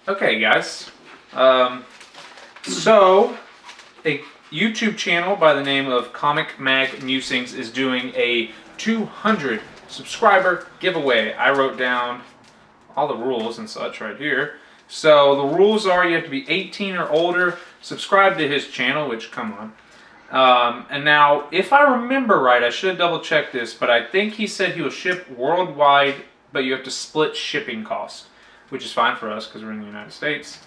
Okay, guys. So, a YouTube channel by the name of Comic Mag Musings is doing a 200 subscriber giveaway. I wrote down all the rules and such right here. So the rules are you have to be 18 or older, subscribe to his channel, which, come on. And now, if I remember right, I should have double checked this, but I think he said he will ship worldwide, but you have to split shipping costs, which is fine for us because we're in the United States.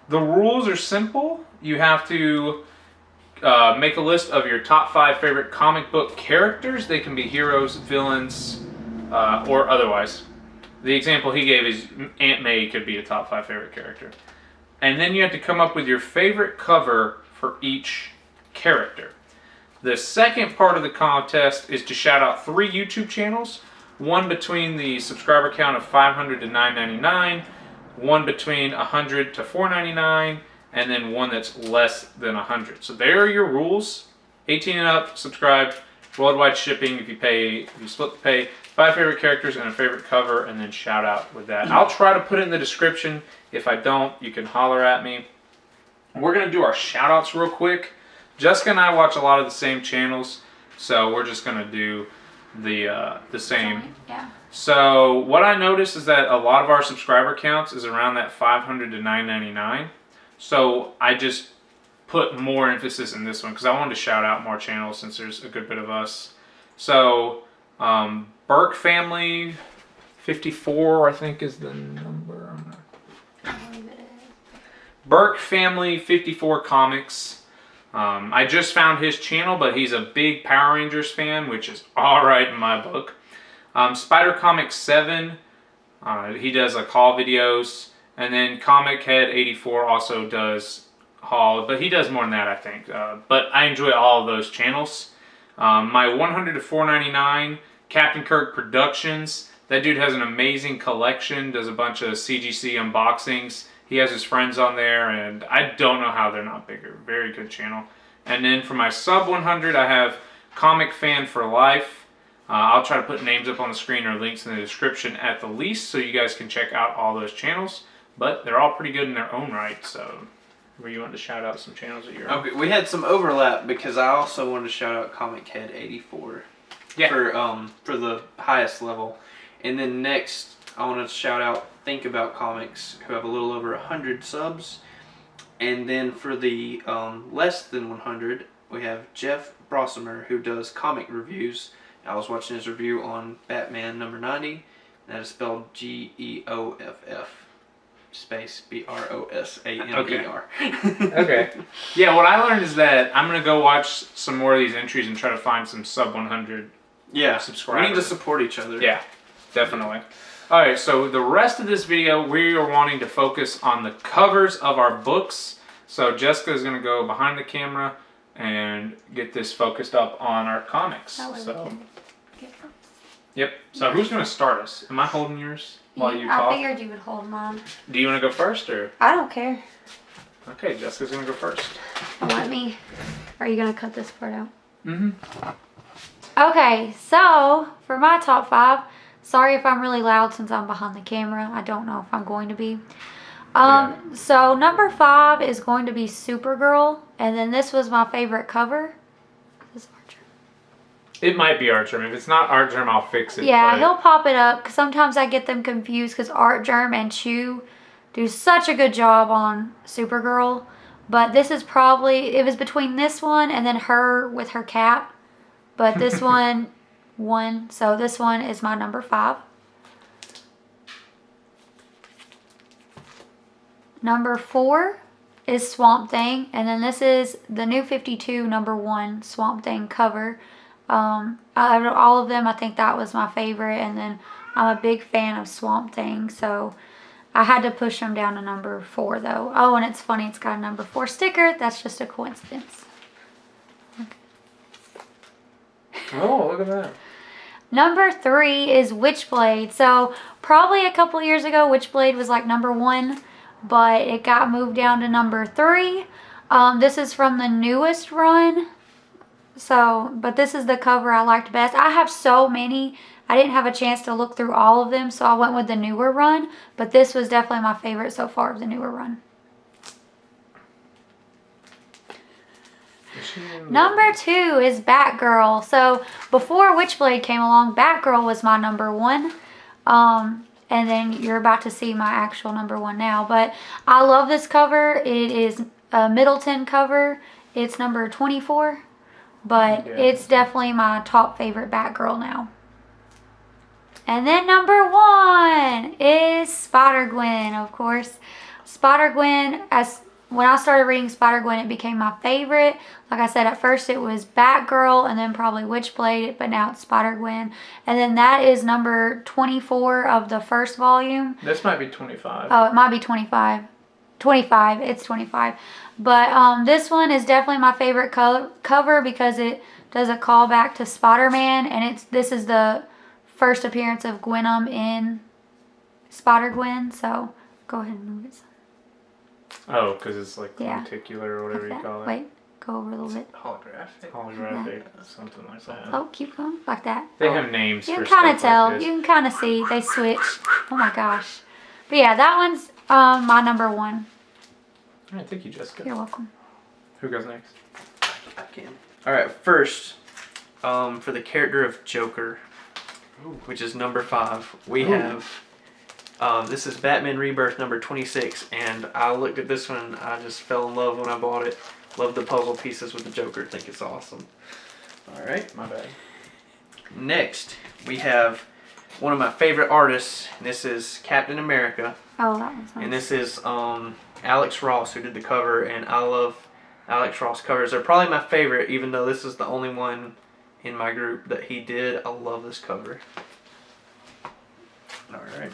The rules are simple. You have to make a list of your top 5 favorite comic book characters. They can be heroes, villains, or otherwise. The example he gave is Aunt May could be a top 5 favorite character. And then you have to come up with your favorite cover for each character. The second part of the contest is to shout out 3 YouTube channels. One between the subscriber count of 500 to 999, one between 100 to 499, and then one that's less than 100. So there are your rules. 18 and up, subscribe, worldwide shipping if you split the pay, 5 favorite characters and a favorite cover, and then shout out with that. I'll try to put it in the description. If I don't, you can holler at me. We're going to do our shout outs real quick. Jessica and I watch a lot of the same channels, so we're just going to do the same. Yeah. So what I noticed is that a lot of our subscriber counts is around that 500 to 999. So I just put more emphasis in this one because I wanted to shout out more channels since there's a good bit of us. So Burke Family 54, I think, is the number. Burke Family 54 Comics. I just found his channel, but he's a big Power Rangers fan, which is alright in my book. Spider Comics 7, he does like haul videos. And then Comic Head 84 also does haul, but he does more than that, I think. But I enjoy all of those channels. My 100 to 499, Captain Kirk Productions. That dude has an amazing collection, does a bunch of CGC unboxings. He has his friends on there, and I don't know how they're not bigger. Very good channel. And then for my sub 100, I have Comic Fan for Life. I'll try to put names up on the screen or links in the description at the least, so you guys can check out all those channels. But they're all pretty good in their own right, so were you wanting to shout out some channels that you're on? Okay, we had some overlap because I also wanted to shout out Comic Head 84 for the highest level. And then next, I want to shout out Think About Comics, who have a little over 100 subs. And then for the less than 100, we have Jeff Brossamer, who does comic reviews. I was watching his review on Batman number 90, and that is spelled Geoff. Space Brossamer. Okay. Yeah, what I learned is that I'm going to go watch some more of these entries and try to find some sub 100 subscribers. We need to support each other. Yeah, definitely. Alright, so the rest of this video, we are wanting to focus on the covers of our books. So Jessica is going to go behind the camera and get this focused up on our comics. Yep. So who's going to start us? Am I holding yours? While you talk? I figured you would hold mine. Do you want to go first, or? I don't care. Okay, Jessica's gonna go first. Let me. Are you gonna cut this part out? Mm-hmm. Okay, so for my top 5, sorry if I'm really loud since I'm behind the camera. I don't know if I'm going to be. So number 5 is going to be Supergirl, and then this was my favorite cover. This is Archer. It might be Archer. If it's not Archer, I'll fix it. Yeah, he'll pop it up. Cause sometimes I get them confused because Artgerm and Chew do such a good job on Supergirl. But this is probably, it was between this one and then her with her cap. But this one won. So this one is my number 5. Number 4 is Swamp Thing. And then this is the New 52 number 1 Swamp Thing cover. Out of all of them, I think that was my favorite, and then I'm a big fan of Swamp Thing, so I had to push him down to number 4 though. Oh, and it's funny, it's got a number 4 sticker. That's just a coincidence. Okay. Oh, look at that. Number 3 is Witchblade. So probably a couple years ago, Witchblade was like number 1, but it got moved down to number 3. This is from the newest run. So, but this is the cover I liked best. I have so many. I didn't have a chance to look through all of them, so I went with the newer run. But this was definitely my favorite so far of the newer run. Number 2 is Batgirl. So before Witchblade came along, Batgirl was my number 1. And then you're about to see my actual number 1 now. But I love this cover. It is a Middleton cover. It's number 24. But it's definitely my top favorite Batgirl now. And then number 1 is Spider-Gwen, of course. Spider-Gwen, when I started reading Spider-Gwen, it became my favorite. Like I said, at first it was Batgirl and then probably Witchblade, but now it's Spider-Gwen. And then that is number 24 of the first volume. This might be 25. Oh, it might be 25. 25. It's 25. But this one is definitely my favorite cover because it does a callback to Spider-Man. And this is the first appearance of Gwenom in Spider-Gwen. So go ahead and move it. Oh, because it's like lenticular or whatever like you call it. Wait, go over a little bit. Holographic, something like that. Oh, keep going. Like that. They have names You for can kind of stuff tell. like this. You can kind of see. They switch. Oh my gosh. But yeah, that one's my number 1. All right, thank you, Jessica. You're welcome. Who goes next? I can. All right, first, for the character of Joker, which is number 5, we have. This is Batman Rebirth number 26, and I looked at this one. I just fell in love when I bought it. Love the puzzle pieces with the Joker. Think it's awesome. All right, My bad. next we have one of my favorite artists. And this is Captain America, Oh, that one's nice. and this is Alex Ross who did the cover, and I love Alex Ross covers. They're probably my favorite, even though this is the only one in my group that he did. I love this cover. All right.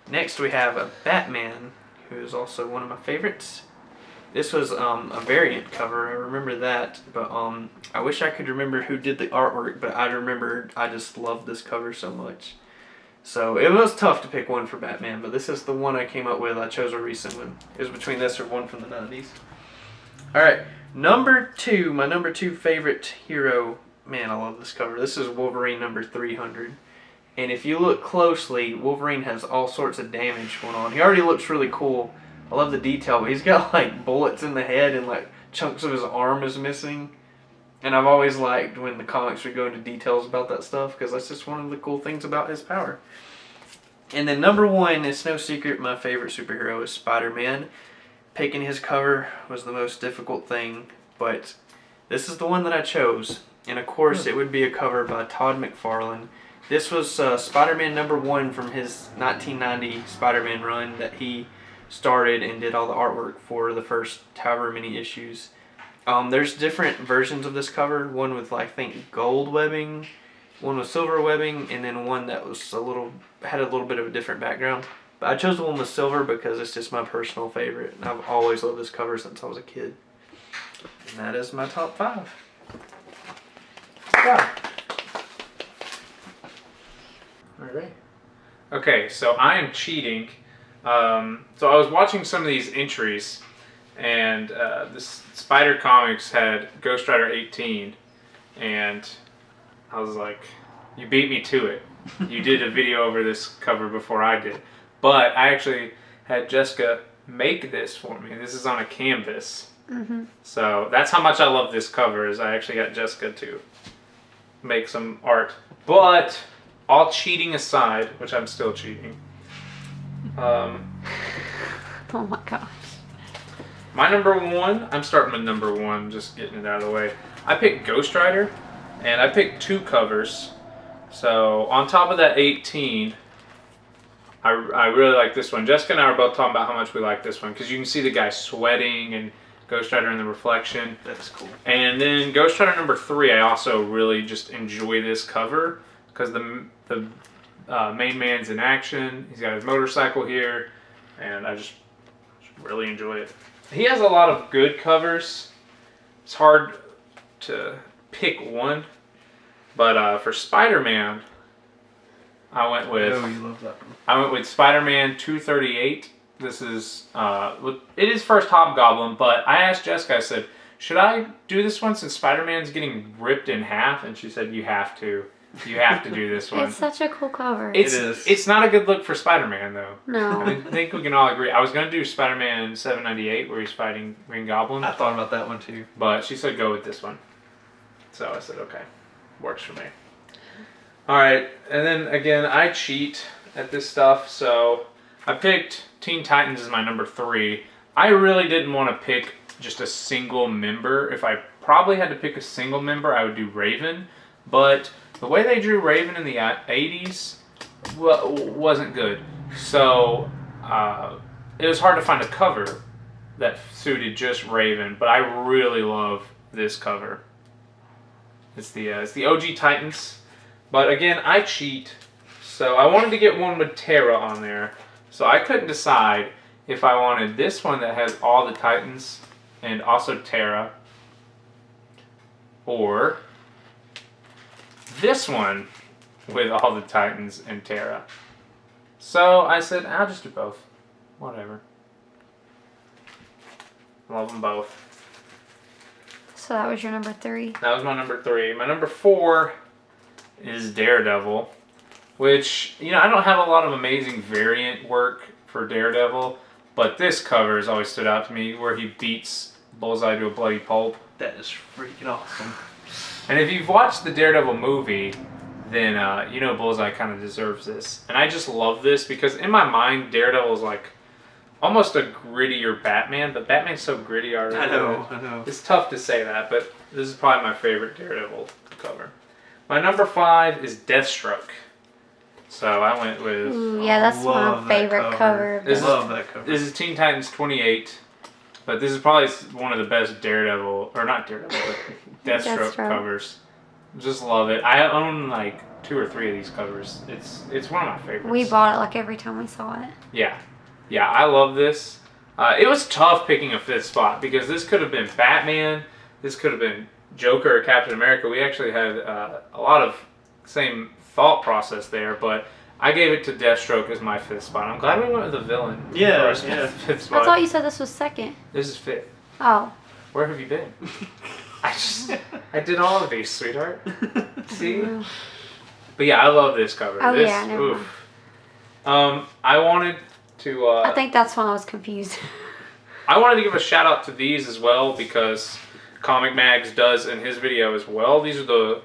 Next we have a Batman, who is also one of my favorites. This was a variant cover, I remember that, but I wish I could remember who did the artwork, but I just loved this cover so much. So it was tough to pick one for Batman, but this is the one I came up with. I chose a recent one. It was between this or one from the 90s. Alright, number 2, my number 2 favorite hero. Man, I love this cover. This is Wolverine number 300. And if you look closely, Wolverine has all sorts of damage going on. He already looks really cool. I love the detail, but he's got like bullets in the head and like chunks of his arm is missing. And I've always liked when the comics would go into details about that stuff because that's just one of the cool things about his power. And then number 1, it's no secret, my favorite superhero is Spider-Man. Picking his cover was the most difficult thing, but this is the one that I chose. And of course, it would be a cover by Todd McFarlane. This was Spider-Man number 1 from his 1990 Spider-Man run that he started and did all the artwork for the first however many issues. There's different versions of this cover. One with, I think, gold webbing, one with silver webbing, and then one that was had a little bit of a different background. But I chose the one with silver because it's just my personal favorite. And I've always loved this cover since I was a kid. And that is my top 5. Yeah. Alright. Okay, so I am cheating. So I was watching some of these entries, and this Spider Comics had Ghost Rider 18, and I was like, you beat me to it. You did a video over this cover before I did. But I actually had Jessica make this for me. This is on a canvas. Mm-hmm. So that's how much I love this cover, is I actually got Jessica to make some art. But all cheating aside, which I'm still cheating. Oh my gosh. My number 1, I'm starting with number 1, just getting it out of the way. I picked Ghost Rider, and I picked 2 covers. So on top of that 18, I really like this one. Jessica and I were both talking about how much we like this one, because you can see the guy sweating and Ghost Rider in the reflection. That's cool. And then Ghost Rider number 3, I also really just enjoy this cover, because the main man's in action. He's got his motorcycle here, and I just really enjoy it. He has a lot of good covers. It's hard to pick one, but for Spider-Man, I went with. Oh, you love that one. I went with Spider-Man 238. This is it is first Hobgoblin, but I asked Jessica. I said, should I do this one since Spider-Man's getting ripped in half? And she said, you have to. You have to do this one. It's such a cool cover. It is. It's not a good look for Spider-Man, though. No. I think we can all agree. I was going to do Spider-Man 798 where he's fighting Green Goblin. I thought about that one too. But she said go with this one. So I said, okay. Works for me. Alright, and then again, I cheat at this stuff. So I picked Teen Titans as my number 3. I really didn't want to pick just a single member. If I probably had to pick a single member, I would do Raven. But the way they drew Raven in the 80s wasn't good. So it was hard to find a cover that suited just Raven. But I really love this cover. It's the OG Titans. But again, I cheat. So I wanted to get one with Terra on there. So I couldn't decide if I wanted this one that has all the Titans and also Terra, or this one with all the Titans and Terra. So I said, I'll just do both. Whatever. Love them both. So that was your number 3? That was my number 3. My number 4 is Daredevil, which, you know, I don't have a lot of amazing variant work for Daredevil, but this cover has always stood out to me where he beats Bullseye to a bloody pulp. That is freaking awesome. And if you've watched the Daredevil movie, then you know Bullseye kind of deserves this. And I just love this because in my mind, Daredevil is like almost a grittier Batman, but Batman's so gritty already. I know. It's tough to say that, but this is probably my favorite Daredevil cover. My number 5 is Deathstroke. So I went with... Ooh, yeah, that's my favorite cover. Love that cover. This is Teen Titans 28. But this is probably one of the best Daredevil, or not Daredevil, but Deathstroke covers. Just love it. I own like 2 or 3 of these covers. It's one of my favorites. We bought it like every time we saw it. Yeah. Yeah, I love this. It was tough picking a 5th spot because this could have been Batman. This could have been Joker or Captain America. We actually had a lot of same thought process there, but I gave it to Deathstroke as my 5th spot. I'm glad we went with a villain. Yeah, for our 5th spot. I thought you said this was 2nd. This is 5th. Oh. Where have you been? I did all of these, sweetheart. See? But yeah, I love this cover. Oh this, yeah, never mind. I wanted to... I think that's when I was confused. I wanted to give a shout out to these as well because Comic Mags does in his video as well. These are the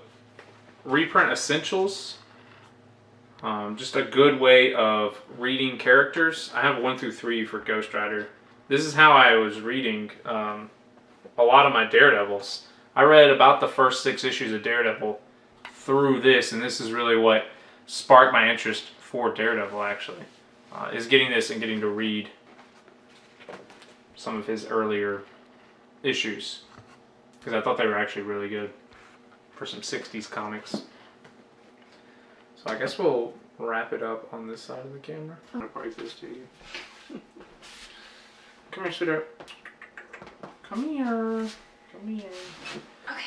reprint essentials. Just a good way of reading characters. I have 1 through 3 for Ghost Rider. This is how I was reading a lot of my Daredevils. I read about the first 6 issues of Daredevil through this, and this is really what sparked my interest for Daredevil, actually, is getting this and getting to read some of his earlier issues, because I thought they were actually really good for some 60s comics. So I guess we'll wrap it up on this side of the camera. I'm going to break this to you. Come here, sweetheart. Come here. Come here. Okay.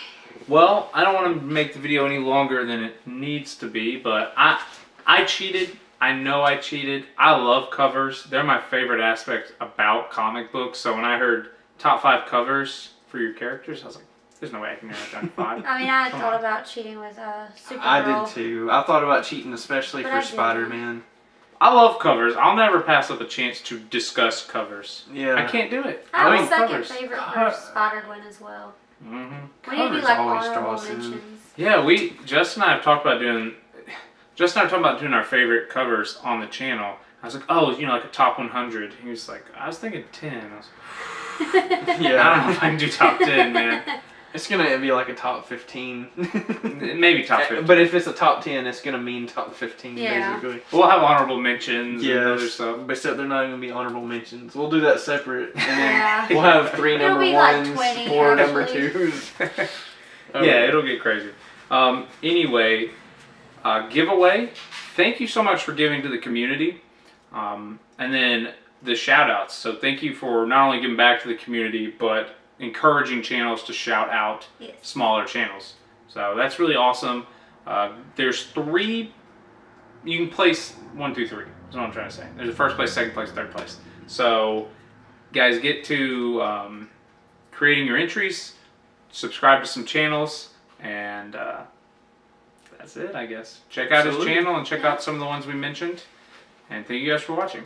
Well, I don't want to make the video any longer than it needs to be, but I cheated. I know I cheated. I love covers. They're my favorite aspect about comic books. So when I heard top 5 covers for your characters, I was like, there's no way I can narrow it down to 5. I mean, I thought about cheating with Supergirl. I did too. I thought about cheating, especially for Spider-Man. I love covers. I'll never pass up a chance to discuss covers. Yeah. I can't do it. I have a second covers. favorite for Spider-Gwen as well. Mm-hmm. We need to do like honorable mentions. Yeah, Justin and I have talked about doing. Justin and I were talking about doing our favorite covers on the channel. I was like, oh, you know, like a top 100. He was like, I was thinking 10. I was like, yeah, I don't know if I can do top 10, man. It's gonna be like a top 15. Maybe top 15. But if it's a top 10, it's gonna mean top 15, basically. We'll have honorable mentions and other stuff. But except they're not gonna be honorable mentions. We'll do that separate. And then we'll have 3 number 1s, like 20, 4 number actually. 2s. Yeah, it'll get crazy. Anyway, giveaway. Thank you so much for giving to the community. And then the shout outs. So thank you for not only giving back to the community, but encouraging channels to shout out smaller channels. So that's really awesome. There's 3, you can place 1, 2, 3. That's what I'm trying to say. There's a first place, second place, third place. So guys, get to creating your entries, subscribe to some channels, and that's it, I guess. Check out his channel and check out some of the ones we mentioned. And thank you guys for watching.